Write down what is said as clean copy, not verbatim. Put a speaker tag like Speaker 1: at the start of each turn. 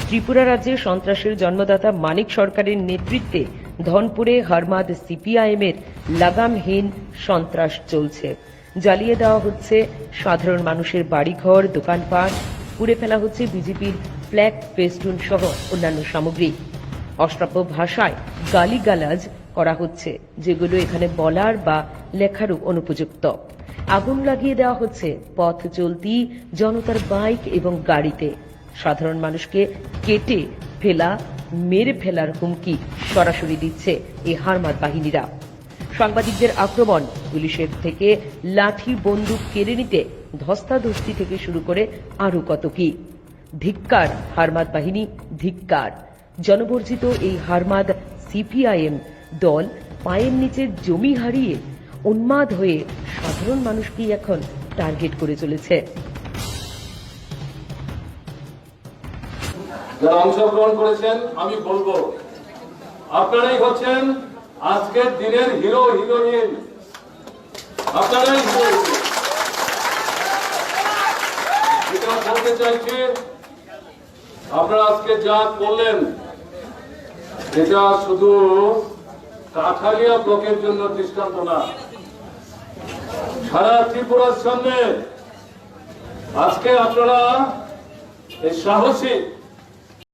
Speaker 1: ত্রিপুরা রাজ্যে সন্ত্রাসের জন্মদাতা মানিক সরকারের নেতৃত্বে ধনপুরে হারমাদ সিপিআইএমের লাগামহীন সন্ত্রাস চলছে। জ্বালিয়ে দেওয়া হচ্ছে সাধারণ মানুষের বাড়িঘর, দোকানপাট, পুড়ে ফেলা হচ্ছে বিজেপির ফ্ল্যাগ, ফেস্টুন সহ অন্যান্য সামগ্রী। অশ্রাব্য ভাষায় গালিগালাজ করা হচ্ছে, যেগুলো এখানে বলার বা লেখারও অনুপযুক্ত। আগুন লাগিয়ে দেওয়া হচ্ছে পথ চলতি জনতার বাইক এবং গাড়িতে। সাধারণ মানুষকে কেটে ফেলা, মেরে ফেলার হুমকি সরাসরি দিচ্ছে এই হারমাদ বাহিনীরা। সাংবাদিকদের আক্রমণ, পুলিশের থেকে লাঠি বন্দুক কেড়ে নিতে ধস্তাধস্তি থেকে শুরু করে আরো কত কি। ধিক্কার হারমাদ বাহিনী, ধিক্কার। জনবর্জিত এই হারমাদ সিপিআইএম দল পায়ের নিচে জমি হারিয়ে উন্মাদ হয়ে সাধারণ মানুষকেই এখন টার্গেট করে চলেছে।
Speaker 2: যারা অংশগ্রহণ করেছেন, আমি বলবো আপনারাই হচ্ছেন আজকের দিনের হিরো হিরোইন। আপনারাই যেটা বলতে চাইছি, আপনারা আজকে যা করলেন এটা শুধু কাঠালিয়া ব্লকের জন্য দৃষ্টান্ত না, সারা ত্রিপুরার সামনে আজকে আপনারা এই সাহসী